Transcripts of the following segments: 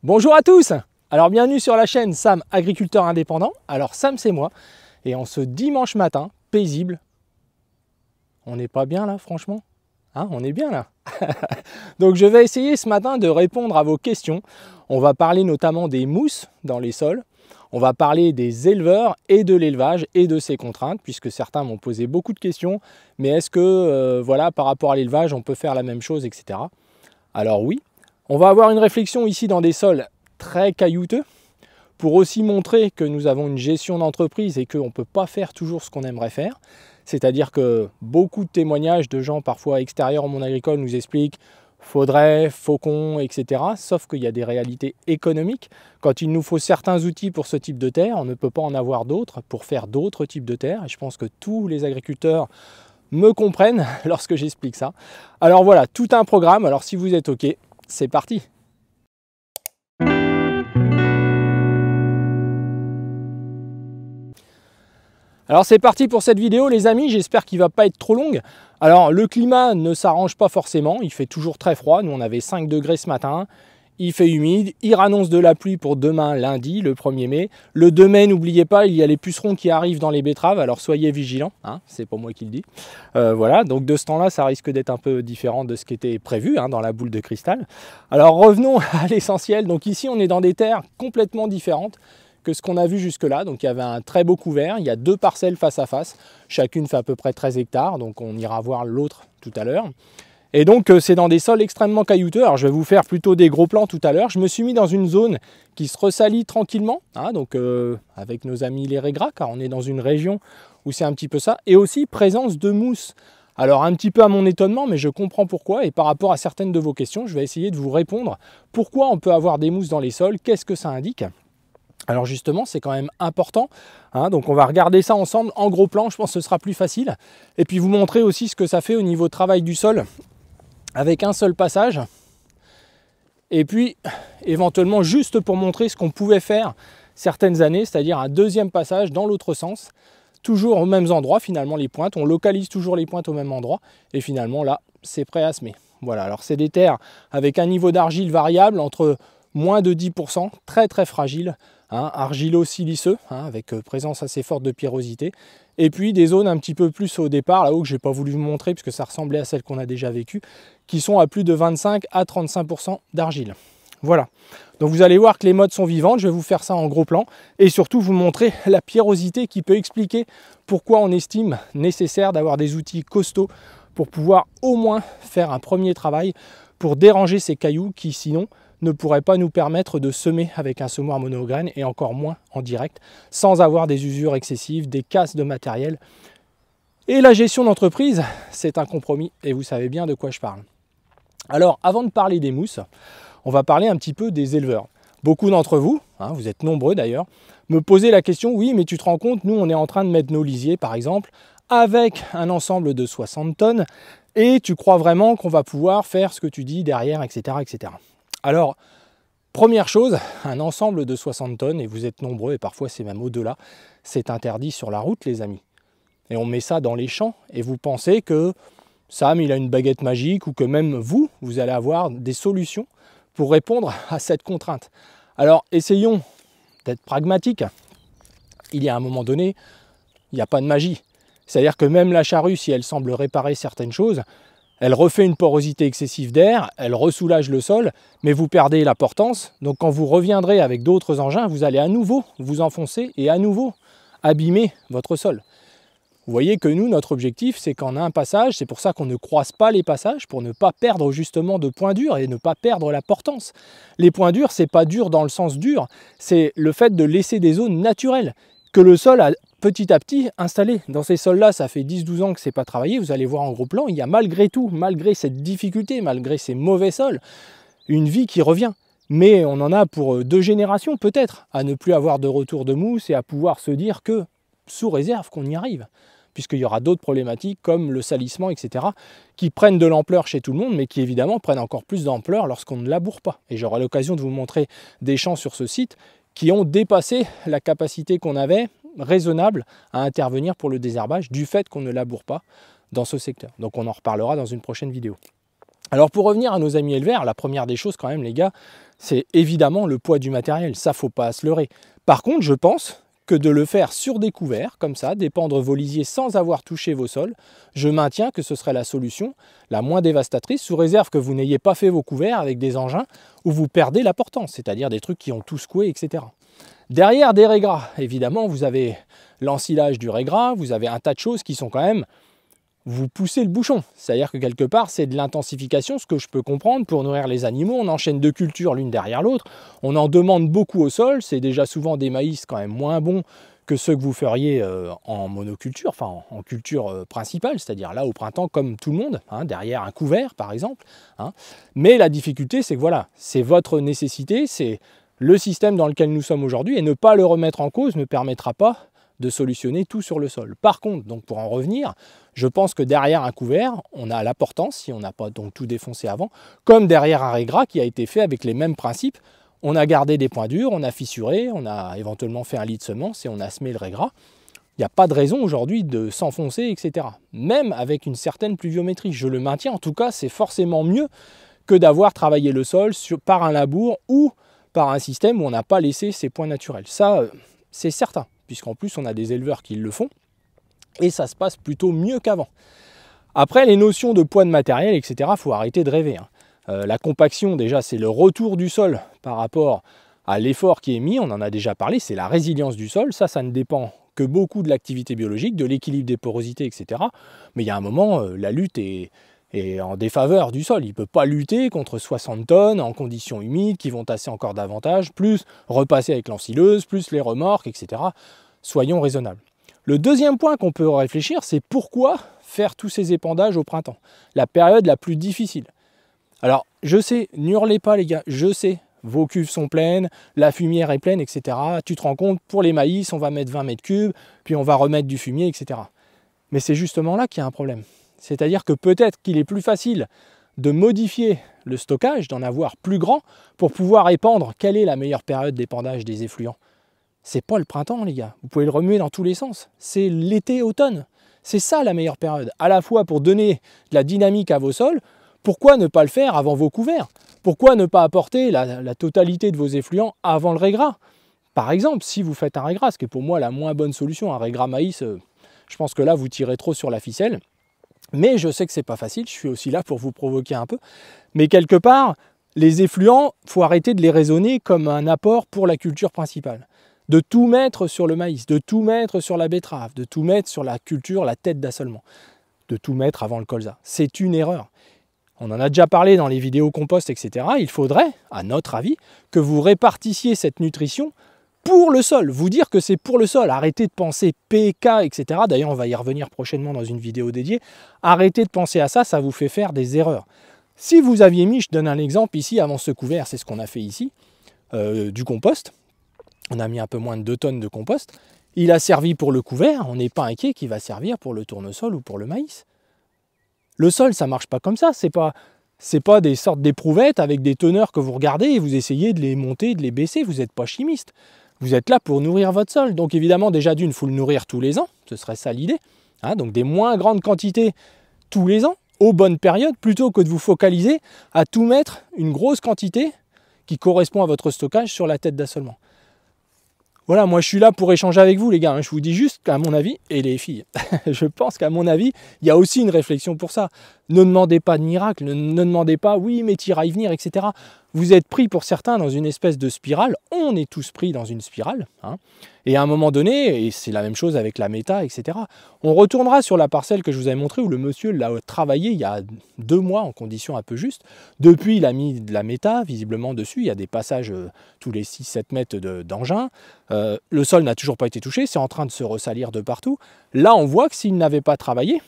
Bonjour à tous. Alors bienvenue sur la chaîne Sam Agriculteur Indépendant. Alors Sam c'est moi et en ce dimanche matin paisible, on n'est pas bien là franchement hein, on est bien là. Donc je vais essayer ce matin de répondre à vos questions. On va parler notamment des mousses dans les sols. On va parler des éleveurs et de l'élevage et de ses contraintes, puisque certains m'ont posé beaucoup de questions. Mais est-ce que voilà, par rapport à l'élevage, on peut faire la même chose, etc. Alors oui, on va avoir une réflexion ici dans des sols très caillouteux, pour aussi montrer que nous avons une gestion d'entreprise et qu'on ne peut pas faire toujours ce qu'on aimerait faire. C'est-à-dire que beaucoup de témoignages de gens parfois extérieurs au monde agricole nous expliquent faudrait, faucon, etc. Sauf qu'il y a des réalités économiques. Quand il nous faut certains outils pour ce type de terre, on ne peut pas en avoir d'autres pour faire d'autres types de terres. Et je pense que tous les agriculteurs me comprennent lorsque j'explique ça. Alors voilà, tout un programme. Alors si vous êtes OK, c'est parti. Alors c'est parti pour cette vidéo les amis, j'espère qu'il ne va pas être trop longue. Alors le climat ne s'arrange pas forcément, il fait toujours très froid, nous on avait 5 degrés ce matin, il fait humide, il annonce de la pluie pour demain lundi, le 1er mai. Le 2 mai, n'oubliez pas, il y a les pucerons qui arrivent dans les betteraves, alors soyez vigilants, hein, c'est pas moi qui le dis. Voilà, donc de ce temps-là, ça risque d'être un peu différent de ce qui était prévu hein, dans la boule de cristal. Alors revenons à l'essentiel, donc ici on est dans des terres complètement différentes que ce qu'on a vu jusque-là. Donc il y avait un très beau couvert, il y a 2 parcelles face à face, chacune fait à peu près 13 hectares, donc on ira voir l'autre tout à l'heure. Et donc c'est dans des sols extrêmement caillouteux. Alors je vais vous faire plutôt des gros plans tout à l'heure. Je me suis mis dans une zone qui se ressalit tranquillement, hein, donc avec nos amis les régras, car on est dans une région où c'est un petit peu ça, et aussi présence de mousse. Alors un petit peu à mon étonnement, mais je comprends pourquoi, et par rapport à certaines de vos questions, je vais essayer de vous répondre. Pourquoi on peut avoir des mousses dans les sols? Qu'est-ce que ça indique? Alors justement, c'est quand même important, hein, donc on va regarder ça ensemble en gros plan, je pense que ce sera plus facile. Et puis vous montrer aussi ce que ça fait au niveau travail du sol avec un seul passage. Et puis éventuellement juste pour montrer ce qu'on pouvait faire certaines années, c'est-à-dire un deuxième passage dans l'autre sens, toujours aux mêmes endroits finalement les pointes, on localise toujours les pointes au même endroit et finalement là c'est prêt à semer. Voilà, alors c'est des terres avec un niveau d'argile variable entre moins de 10%, très très fragile, hein, argilo-siliceux, hein, avec présence assez forte de pierrosité. Et puis des zones un petit peu plus au départ, là-haut que je n'ai pas voulu vous montrer puisque ça ressemblait à celles qu'on a déjà vécues, qui sont à plus de 25 à 35% d'argile. Voilà, donc vous allez voir que les modes sont vivantes, je vais vous faire ça en gros plan et surtout vous montrer la pierrosité qui peut expliquer pourquoi on estime nécessaire d'avoir des outils costauds pour pouvoir au moins faire un premier travail pour déranger ces cailloux qui sinon ne pourrait pas nous permettre de semer avec un semoir monograine et encore moins en direct, sans avoir des usures excessives, des casses de matériel. Et la gestion d'entreprise, c'est un compromis et vous savez bien de quoi je parle. Alors, avant de parler des mousses, on va parler un petit peu des éleveurs. Beaucoup d'entre vous, hein, vous êtes nombreux d'ailleurs, me posaient la question, oui, mais tu te rends compte, nous on est en train de mettre nos lisiers par exemple, avec un ensemble de 60 tonnes, et tu crois vraiment qu'on va pouvoir faire ce que tu dis derrière, etc. etc. Alors, première chose, un ensemble de 60 tonnes, et vous êtes nombreux, et parfois c'est même au-delà, c'est interdit sur la route, les amis. Et on met ça dans les champs, et vous pensez que Sam, il a une baguette magique, ou que même vous, vous allez avoir des solutions pour répondre à cette contrainte. Alors, essayons d'être pragmatiques. Il y a un moment donné, il n'y a pas de magie. C'est-à-dire que même la charrue, si elle semble réparer certaines choses, elle refait une porosité excessive d'air, elle ressoulage le sol, mais vous perdez la portance. Donc quand vous reviendrez avec d'autres engins, vous allez à nouveau vous enfoncer et à nouveau abîmer votre sol. Vous voyez que nous, notre objectif, c'est qu'en un passage, c'est pour ça qu'on ne croise pas les passages, pour ne pas perdre justement de points durs et ne pas perdre la portance. Les points durs, c'est pas dur dans le sens dur, c'est le fait de laisser des zones naturelles, que le sol a petit à petit installé. Dans ces sols-là, ça fait 10-12 ans que c'est pas travaillé, vous allez voir en gros plan, il y a malgré tout, malgré cette difficulté, malgré ces mauvais sols, une vie qui revient. Mais on en a pour 2 générations peut-être, à ne plus avoir de retour de mousse et à pouvoir se dire que, sous réserve qu'on y arrive, puisqu'il y aura d'autres problématiques comme le salissement, etc., qui prennent de l'ampleur chez tout le monde, mais qui évidemment prennent encore plus d'ampleur lorsqu'on ne laboure pas. Et j'aurai l'occasion de vous montrer des champs sur ce site qui ont dépassé la capacité qu'on avait raisonnable à intervenir pour le désherbage du fait qu'on ne laboure pas dans ce secteur. Donc on en reparlera dans une prochaine vidéo. Alors pour revenir à nos amis éleveurs, la première des choses quand même les gars, c'est évidemment le poids du matériel, ça faut pas se leurrer. Par contre je pense que de le faire sur des couverts, comme ça, dépendre vos lisiers sans avoir touché vos sols, je maintiens que ce serait la solution la moins dévastatrice, sous réserve que vous n'ayez pas fait vos couverts avec des engins où vous perdez la portance, c'est-à-dire des trucs qui ont tout secoué, etc. Derrière des régras, évidemment, vous avez l'ensilage du régras, vous avez un tas de choses qui sont quand même, vous poussez le bouchon. C'est-à-dire que quelque part, c'est de l'intensification, ce que je peux comprendre. Pour nourrir les animaux, on enchaîne deux cultures l'une derrière l'autre. On en demande beaucoup au sol. C'est déjà souvent des maïs quand même moins bons que ceux que vous feriez en monoculture, enfin en culture principale, c'est-à-dire là au printemps comme tout le monde, hein, derrière un couvert par exemple. Hein. Mais la difficulté, c'est que voilà, c'est votre nécessité, c'est le système dans lequel nous sommes aujourd'hui, et ne pas le remettre en cause ne permettra pas de solutionner tout sur le sol. Par contre, donc pour en revenir, je pense que derrière un couvert, on a la portance, si on n'a pas donc tout défoncé avant, comme derrière un régras qui a été fait avec les mêmes principes. On a gardé des points durs, on a fissuré, on a éventuellement fait un lit de semence et on a semé le régras. Il n'y a pas de raison aujourd'hui de s'enfoncer, etc. Même avec une certaine pluviométrie, je le maintiens. En tout cas, c'est forcément mieux que d'avoir travaillé le sol par un labour ou par un système où on n'a pas laissé ses points naturels. Ça, c'est certain, puisqu'en plus, on a des éleveurs qui le font. Et ça se passe plutôt mieux qu'avant. Après, les notions de poids de matériel, etc., il faut arrêter de rêver. Hein. La compaction, déjà, c'est le retour du sol par rapport à l'effort qui est mis. On en a déjà parlé, c'est la résilience du sol. Ça ne dépend que beaucoup de l'activité biologique, de l'équilibre des porosités, etc. Mais il y a un moment, la lutte est en défaveur du sol. Il ne peut pas lutter contre 60 tonnes en conditions humides qui vont tasser encore davantage, plus repasser avec l'ensileuse, plus les remorques, etc. Soyons raisonnables. Le deuxième point qu'on peut réfléchir, c'est pourquoi faire tous ces épandages au printemps, la période la plus difficile. Alors, je sais, n'hurlez pas les gars, je sais, vos cuves sont pleines, la fumière est pleine, etc. Tu te rends compte, pour les maïs, on va mettre 20 mètres cubes, puis on va remettre du fumier, etc. Mais c'est justement là qu'il y a un problème. C'est-à-dire que peut-être qu'il est plus facile de modifier le stockage, d'en avoir plus grand, pour pouvoir épandre. Quelle est la meilleure période d'épandage des effluents? C'est pas le printemps, les gars. Vous pouvez le remuer dans tous les sens. C'est l'été-automne. C'est ça la meilleure période. À la fois pour donner de la dynamique à vos sols. Pourquoi ne pas le faire avant vos couverts? Pourquoi ne pas apporter la totalité de vos effluents avant le régras? Par exemple, si vous faites un régras, ce qui est pour moi la moins bonne solution, un régras maïs, je pense que là, vous tirez trop sur la ficelle. Mais je sais que c'est pas facile. Je suis aussi là pour vous provoquer un peu. Mais quelque part, les effluents, il faut arrêter de les raisonner comme un apport pour la culture principale. De tout mettre sur le maïs, de tout mettre sur la betterave, de tout mettre sur la culture, la tête d'assolement, de tout mettre avant le colza. C'est une erreur. On en a déjà parlé dans les vidéos compost, etc. Il faudrait, à notre avis, que vous répartissiez cette nutrition pour le sol. Vous dire que c'est pour le sol. Arrêtez de penser PK, etc. D'ailleurs, on va y revenir prochainement dans une vidéo dédiée. Arrêtez de penser à ça, ça vous fait faire des erreurs. Si vous aviez mis, je donne un exemple ici, avant ce couvert, c'est ce qu'on a fait ici, du compost. On a mis un peu moins de 2 tonnes de compost. Il a servi pour le couvert, on n'est pas inquiet qu'il va servir pour le tournesol ou pour le maïs. Le sol, ça ne marche pas comme ça. C'est pas des sortes d'éprouvettes avec des teneurs que vous regardez et vous essayez de les monter, de les baisser. Vous n'êtes pas chimiste. Vous êtes là pour nourrir votre sol. Donc évidemment, déjà d'une, il faut le nourrir tous les ans. Ce serait ça l'idée. Hein, donc des moins grandes quantités tous les ans, aux bonnes périodes, plutôt que de vous focaliser à tout mettre une grosse quantité qui correspond à votre stockage sur la tête d'assolement. Voilà, moi je suis là pour échanger avec vous les gars, je vous dis juste qu'à mon avis, et les filles, je pense qu'à mon avis, il y a aussi une réflexion pour ça. Ne demandez pas de miracle, ne demandez pas, oui mais t'iras y venir, etc. Vous êtes pris pour certains dans une espèce de spirale, on est tous pris dans une spirale, hein. Et à un moment donné, et c'est la même chose avec la méta, etc. On retournera sur la parcelle que je vous avais montrée où le monsieur l'a travaillé il y a 2 mois en conditions un peu justes. Depuis, il a mis de la méta, visiblement dessus, il y a des passages tous les 6-7 mètres d'engin. Le sol n'a toujours pas été touché, c'est en train de se ressalir de partout. Là, on voit que s'il n'avait pas travaillé,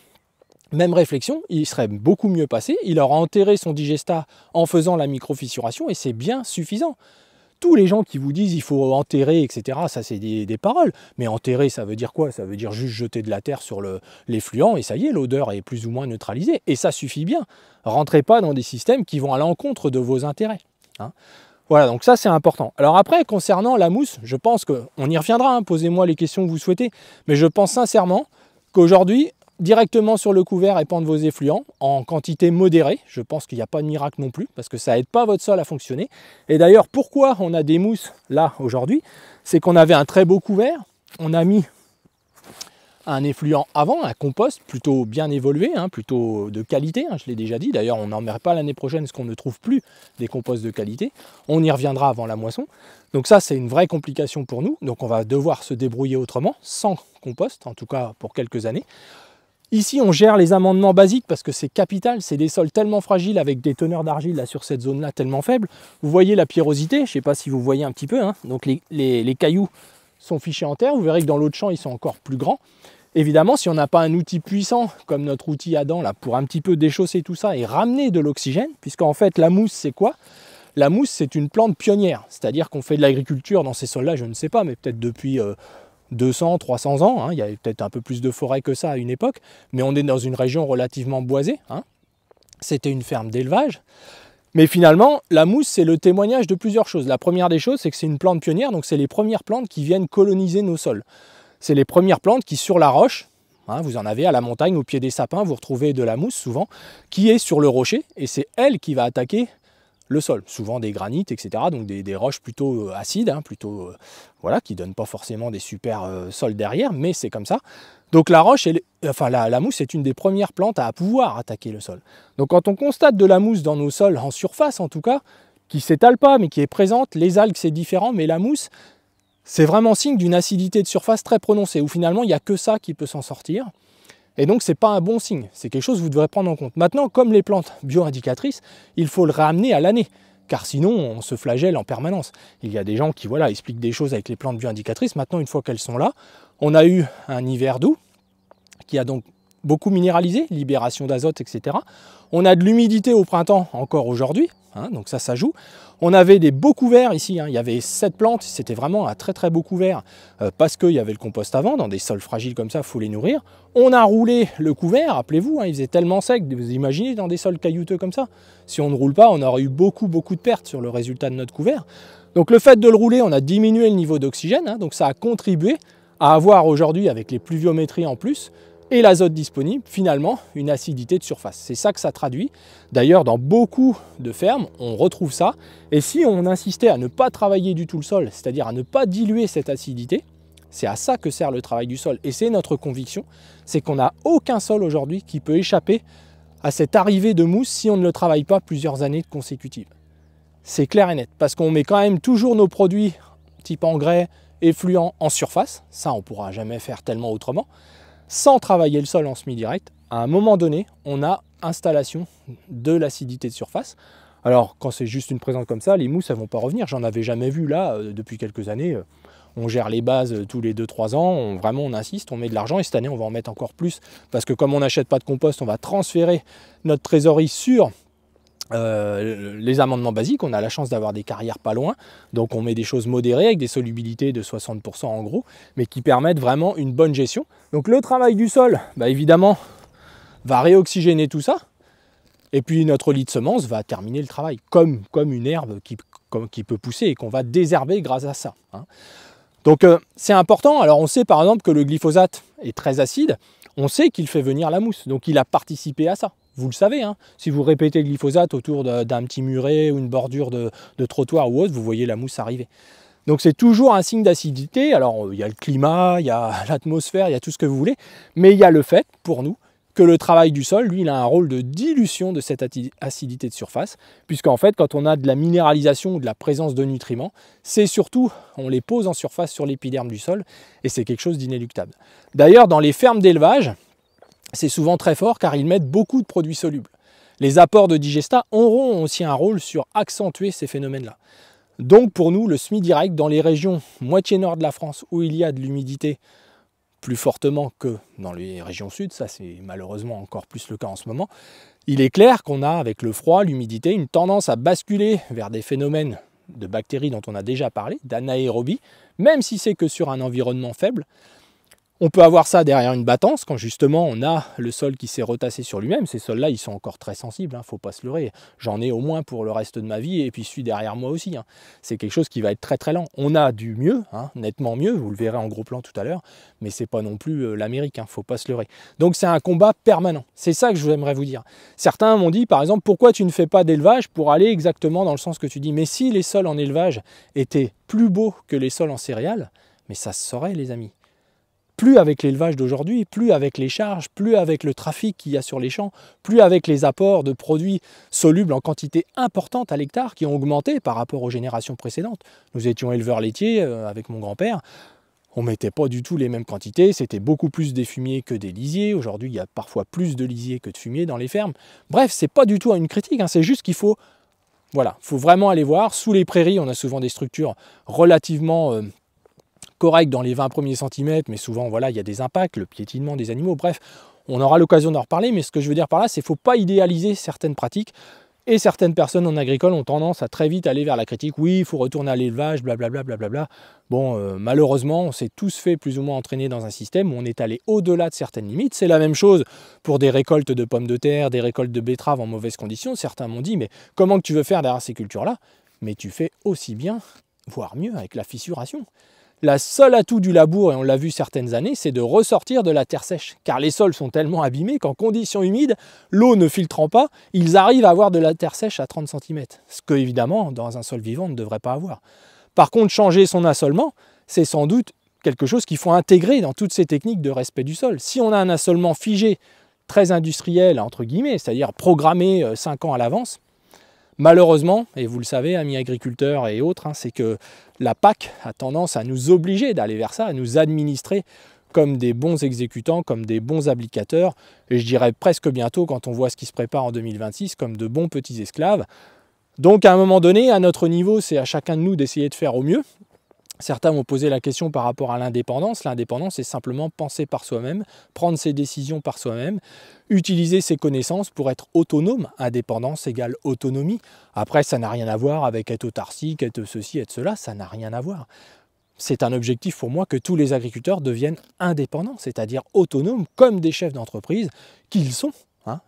même réflexion, il serait beaucoup mieux passé. Il aurait enterré son digestat en faisant la microfissuration et c'est bien suffisant. Tous les gens qui vous disent il faut enterrer, etc., ça c'est des paroles. Mais enterrer, ça veut dire quoi? Ça veut dire juste jeter de la terre sur l'effluent et ça y est, l'odeur est plus ou moins neutralisée. Et ça suffit bien. Rentrez pas dans des systèmes qui vont à l'encontre de vos intérêts. Hein. Voilà, donc ça c'est important. Alors après, concernant la mousse, je pense qu'on y reviendra, hein, posez-moi les questions que vous souhaitez. Mais je pense sincèrement qu'aujourd'hui, directement sur le couvert épandre vos effluents en quantité modérée. Je pense qu'il n'y a pas de miracle non plus parce que ça n'aide pas votre sol à fonctionner. Et d'ailleurs, pourquoi on a des mousses là aujourd'hui? C'est qu'on avait un très beau couvert, on a mis un effluent avant, un compost plutôt bien évolué, hein, plutôt de qualité, hein, je l'ai déjà dit. D'ailleurs, on n'en met pas l'année prochaine parce qu'on ne trouve plus des composts de qualité. On y reviendra avant la moisson. Donc ça, c'est une vraie complication pour nous. Donc on va devoir se débrouiller autrement, sans compost, en tout cas pour quelques années. Ici, on gère les amendements basiques parce que c'est capital. C'est des sols tellement fragiles avec des teneurs d'argile là sur cette zone-là tellement faibles. Vous voyez la pierrosité, je ne sais pas si vous voyez un petit peu. Hein. Donc les cailloux sont fichés en terre. Vous verrez que dans l'autre champ, ils sont encore plus grands. Évidemment, si on n'a pas un outil puissant comme notre outil Adam là, pour un petit peu déchausser tout ça et ramener de l'oxygène, puisqu'en fait la mousse c'est quoi? La mousse c'est une plante pionnière, c'est-à-dire qu'on fait de l'agriculture dans ces sols-là, je ne sais pas, mais peut-être depuis 200, 300 ans, hein. Il y avait peut-être un peu plus de forêt que ça à une époque, mais on est dans une région relativement boisée, hein. C'était une ferme d'élevage. Mais finalement, la mousse, c'est le témoignage de plusieurs choses. La première des choses, c'est que c'est une plante pionnière, donc c'est les premières plantes qui viennent coloniser nos sols. C'est les premières plantes qui, sur la roche, hein, vous en avez à la montagne, au pied des sapins, vous retrouvez de la mousse souvent, qui est sur le rocher, et c'est elle qui va attaquer le sol. Souvent des granites, etc., donc des roches plutôt acides, hein, plutôt, voilà, qui ne donnent pas forcément des super sols derrière, mais c'est comme ça. Donc la roche, la mousse est une des premières plantes à pouvoir attaquer le sol. Donc quand on constate de la mousse dans nos sols, en surface en tout cas, qui ne s'étale pas, mais qui est présente, les algues c'est différent, mais la mousse, c'est vraiment signe d'une acidité de surface très prononcée, où finalement il n'y a que ça qui peut s'en sortir. Et donc c'est pas un bon signe, c'est quelque chose que vous devrez prendre en compte. Maintenant, comme les plantes bioindicatrices, il faut le ramener à l'année, car sinon on se flagelle en permanence. Il y a des gens qui voilà, expliquent des choses avec les plantes bioindicatrices, maintenant une fois qu'elles sont là, on a eu un hiver doux, qui a donc beaucoup minéralisé, libération d'azote, etc. On a de l'humidité au printemps encore aujourd'hui, hein, donc ça joue. On avait des beaux couverts ici, hein, il y avait 7 plantes, c'était vraiment un très très beau couvert parce qu'il y avait le compost avant, dans des sols fragiles comme ça, il faut les nourrir. On a roulé le couvert, rappelez-vous, hein, il faisait tellement sec, vous imaginez dans des sols caillouteux comme ça. Si on ne roule pas, on aurait eu beaucoup de pertes sur le résultat de notre couvert. Donc le fait de le rouler, on a diminué le niveau d'oxygène, hein, donc ça a contribué à avoir aujourd'hui, avec les pluviométries en plus, et l'azote disponible, finalement, une acidité de surface. C'est ça que ça traduit. D'ailleurs, dans beaucoup de fermes, on retrouve ça. Et si on insistait à ne pas travailler du tout le sol, c'est-à-dire à ne pas diluer cette acidité, c'est à ça que sert le travail du sol. Et c'est notre conviction, c'est qu'on n'a aucun sol aujourd'hui qui peut échapper à cette arrivée de mousse si on ne le travaille pas plusieurs années consécutives. C'est clair et net, parce qu'on met quand même toujours nos produits type engrais, effluents en surface. Ça, on ne pourra jamais faire tellement autrement. Sans travailler le sol en semi-direct, à un moment donné, on a installation de l'acidité de surface. Alors, quand c'est juste une présence comme ça, les mousses, elles ne vont pas revenir. J'en avais jamais vu là, depuis quelques années. On gère les bases tous les 2-3 ans. Vraiment, on insiste, on met de l'argent. Et cette année, on va en mettre encore plus. Parce que comme on n'achète pas de compost, on va transférer notre trésorerie sur les amendements basiques. On a la chance d'avoir des carrières pas loin, donc on met des choses modérées avec des solubilités de 60% en gros, mais qui permettent vraiment une bonne gestion. Donc le travail du sol, évidemment, va réoxygéner tout ça, et puis notre lit de semences va terminer le travail, comme une herbe qui peut pousser et qu'on va désherber grâce à ça, hein. Donc c'est important. Alors on sait par exemple que le glyphosate est très acide, on sait qu'il fait venir la mousse, donc il a participé à ça. Vous le savez, hein, si vous répétez le glyphosate autour d'un petit muret ou une bordure de trottoir ou autre, vous voyez la mousse arriver. Donc c'est toujours un signe d'acidité. Alors il y a le climat, il y a l'atmosphère, il y a tout ce que vous voulez, mais il y a le fait, pour nous, que le travail du sol, lui, il a un rôle de dilution de cette acidité de surface, puisqu'en fait, quand on a de la minéralisation ou de la présence de nutriments, c'est surtout, on les pose en surface sur l'épiderme du sol, et c'est quelque chose d'inéluctable. D'ailleurs, dans les fermes d'élevage, c'est souvent très fort car ils mettent beaucoup de produits solubles. Les apports de digestat auront aussi un rôle sur accentuer ces phénomènes-là. Donc pour nous, le semi-direct dans les régions moitié nord de la France où il y a de l'humidité plus fortement que dans les régions sud, ça c'est malheureusement encore plus le cas en ce moment, il est clair qu'on a avec le froid, l'humidité, une tendance à basculer vers des phénomènes de bactéries dont on a déjà parlé, d'anaérobie, même si c'est que sur un environnement faible. On peut avoir ça derrière une battance, quand justement on a le sol qui s'est retassé sur lui-même. Ces sols-là, ils sont encore très sensibles, faut pas se leurrer. J'en ai au moins pour le reste de ma vie, et puis celui derrière moi aussi. C'est quelque chose qui va être très très lent. On a du mieux, nettement mieux, vous le verrez en gros plan tout à l'heure, mais c'est pas non plus l'Amérique, faut pas se leurrer. Donc c'est un combat permanent, c'est ça que j'aimerais vous dire. Certains m'ont dit par exemple, pourquoi tu ne fais pas d'élevage pour aller exactement dans le sens que tu dis. Mais si les sols en élevage étaient plus beaux que les sols en céréales, mais ça se saurait les amis. Plus avec l'élevage d'aujourd'hui, plus avec les charges, plus avec le trafic qu'il y a sur les champs, plus avec les apports de produits solubles en quantité importante à l'hectare qui ont augmenté par rapport aux générations précédentes. Nous étions éleveurs laitiers avec mon grand-père, on ne mettait pas du tout les mêmes quantités, c'était beaucoup plus des fumiers que des lisiers. Aujourd'hui, il y a parfois plus de lisiers que de fumiers dans les fermes. Bref, c'est pas du tout une critique, c'est juste qu'il faut, voilà, faut vraiment aller voir. Sous les prairies, on a souvent des structures relativement correct dans les 20 premiers centimètres, mais souvent voilà, il y a des impacts, le piétinement des animaux, bref, on aura l'occasion d'en reparler, mais ce que je veux dire par là, c'est qu'il ne faut pas idéaliser certaines pratiques, et certaines personnes en agricole ont tendance à très vite aller vers la critique, oui, il faut retourner à l'élevage, blablabla, blablabla. Bon, malheureusement, on s'est tous fait plus ou moins entraîner dans un système où on est allé au-delà de certaines limites. C'est la même chose pour des récoltes de pommes de terre, des récoltes de betteraves en mauvaises conditions. Certains m'ont dit, mais comment que tu veux faire derrière ces cultures-là? Mais tu fais aussi bien, voire mieux, avec la fissuration. La seule atout du labour, et on l'a vu certaines années, c'est de ressortir de la terre sèche. Car les sols sont tellement abîmés qu'en conditions humides, l'eau ne filtrant pas, ils arrivent à avoir de la terre sèche à 30 cm. Ce que, évidemment, dans un sol vivant, on ne devrait pas avoir. Par contre, changer son assolement, c'est sans doute quelque chose qu'il faut intégrer dans toutes ces techniques de respect du sol. Si on a un assolement figé, très industriel, entre guillemets, c'est-à-dire programmé 5 ans à l'avance, malheureusement, et vous le savez, amis agriculteurs et autres, c'est que la PAC a tendance à nous obliger d'aller vers ça, à nous administrer comme des bons exécutants, comme des bons applicateurs, et je dirais presque bientôt, quand on voit ce qui se prépare en 2026, comme de bons petits esclaves. Donc à un moment donné, à notre niveau, c'est à chacun de nous d'essayer de faire au mieux. Certains m'ont posé la question par rapport à l'indépendance. L'indépendance, c'est simplement penser par soi-même, prendre ses décisions par soi-même, utiliser ses connaissances pour être autonome. Indépendance égale autonomie. Après, ça n'a rien à voir avec être autarcique, être ceci, être cela, ça n'a rien à voir. C'est un objectif pour moi que tous les agriculteurs deviennent indépendants, c'est-à-dire autonomes comme des chefs d'entreprise qu'ils sont.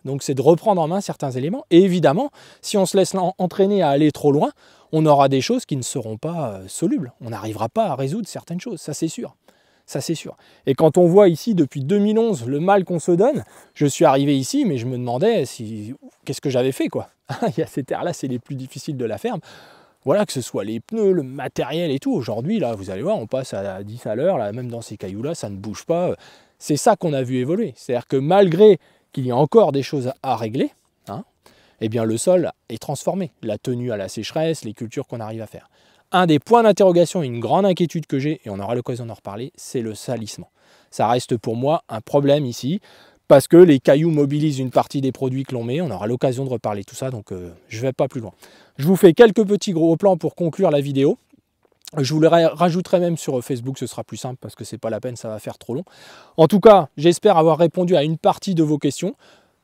Donc c'est de reprendre en main certains éléments. Et évidemment, si on se laisse entraîner à aller trop loin, on aura des choses qui ne seront pas solubles. On n'arrivera pas à résoudre certaines choses, ça c'est sûr. Ça c'est sûr. Et quand on voit ici depuis 2011 le mal qu'on se donne, je suis arrivé ici, mais je me demandais qu'est-ce que j'avais fait quoi. Il y a ces terres-là, c'est les plus difficiles de la ferme. Voilà, que ce soit les pneus, le matériel et tout. Aujourd'hui, là, vous allez voir, on passe à 10 à l'heure, là, même dans ces cailloux-là, ça ne bouge pas. C'est ça qu'on a vu évoluer. C'est-à-dire que malgré qu'il y a encore des choses à régler, eh bien le sol est transformé. La tenue à la sécheresse, les cultures qu'on arrive à faire. Un des points d'interrogation et une grande inquiétude que j'ai, et on aura l'occasion d'en reparler, c'est le salissement. Ça reste pour moi un problème ici, parce que les cailloux mobilisent une partie des produits que l'on met. On aura l'occasion de reparler de tout ça, donc je ne vais pas plus loin. Je vous fais quelques petits gros plans pour conclure la vidéo. Je vous le rajouterai même sur Facebook, ce sera plus simple parce que c'est pas la peine, ça va faire trop long. En tout cas, j'espère avoir répondu à une partie de vos questions.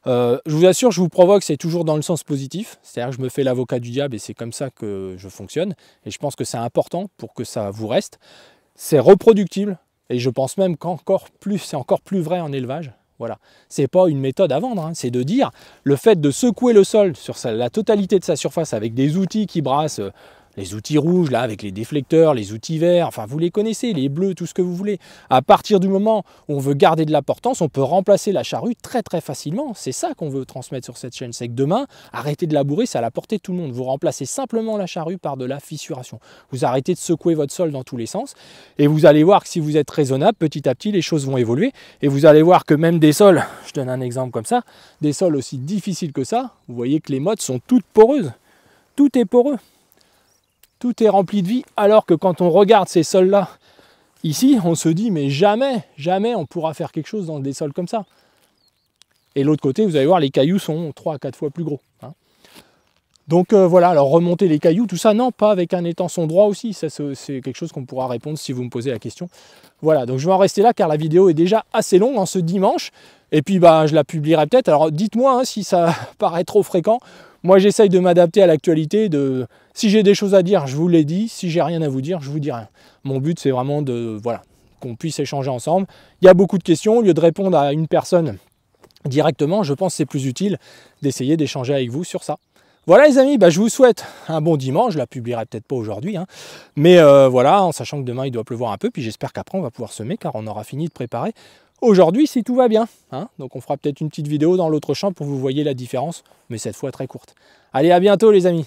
Je vous assure, je vous provoque, c'est toujours dans le sens positif. C'est-à-dire que je me fais l'avocat du diable et c'est comme ça que je fonctionne. Et je pense que c'est important pour que ça vous reste. C'est reproductible et je pense même c'est encore plus vrai en élevage. Voilà, c'est pas une méthode à vendre, c'est de dire le fait de secouer le sol sur la totalité de sa surface avec des outils qui brassent, les outils rouges là avec les déflecteurs, les outils verts, enfin vous les connaissez, les bleus, tout ce que vous voulez. À partir du moment où on veut garder de la portance, on peut remplacer la charrue très très facilement. C'est ça qu'on veut transmettre sur cette chaîne, c'est que demain, arrêtez de labourer, c'est à la portée de tout le monde. Vous remplacez simplement la charrue par de la fissuration. Vous arrêtez de secouer votre sol dans tous les sens et vous allez voir que si vous êtes raisonnable, petit à petit les choses vont évoluer et vous allez voir que même des sols, je donne un exemple comme ça, des sols aussi difficiles que ça, vous voyez que les mottes sont toutes poreuses. Tout est poreux. Tout est rempli de vie, alors que quand on regarde ces sols-là, ici, on se dit, mais jamais, jamais on pourra faire quelque chose dans des sols comme ça. Et l'autre côté, vous allez voir, les cailloux sont 3 à 4 fois plus gros. Donc voilà, alors remonter les cailloux, tout ça, non, pas avec un étançon droit aussi, ça c'est quelque chose qu'on pourra répondre si vous me posez la question. Voilà, donc je vais en rester là car la vidéo est déjà assez longue en ce dimanche, et puis je la publierai peut-être, alors dites-moi si ça paraît trop fréquent. Moi j'essaye de m'adapter à l'actualité, si j'ai des choses à dire, je vous les dis, si j'ai rien à vous dire, je vous dis rien. Mon but c'est vraiment de qu'on puisse échanger ensemble. Il y a beaucoup de questions, au lieu de répondre à une personne directement, je pense que c'est plus utile d'essayer d'échanger avec vous sur ça. Voilà les amis, je vous souhaite un bon dimanche, je la publierai peut-être pas aujourd'hui, hein, mais voilà, en sachant que demain il doit pleuvoir un peu, puis j'espère qu'après on va pouvoir semer car on aura fini de préparer aujourd'hui si tout va bien. Hein. Donc on fera peut-être une petite vidéo dans l'autre champ pour que vous voyez la différence, mais cette fois très courte. Allez, à bientôt les amis.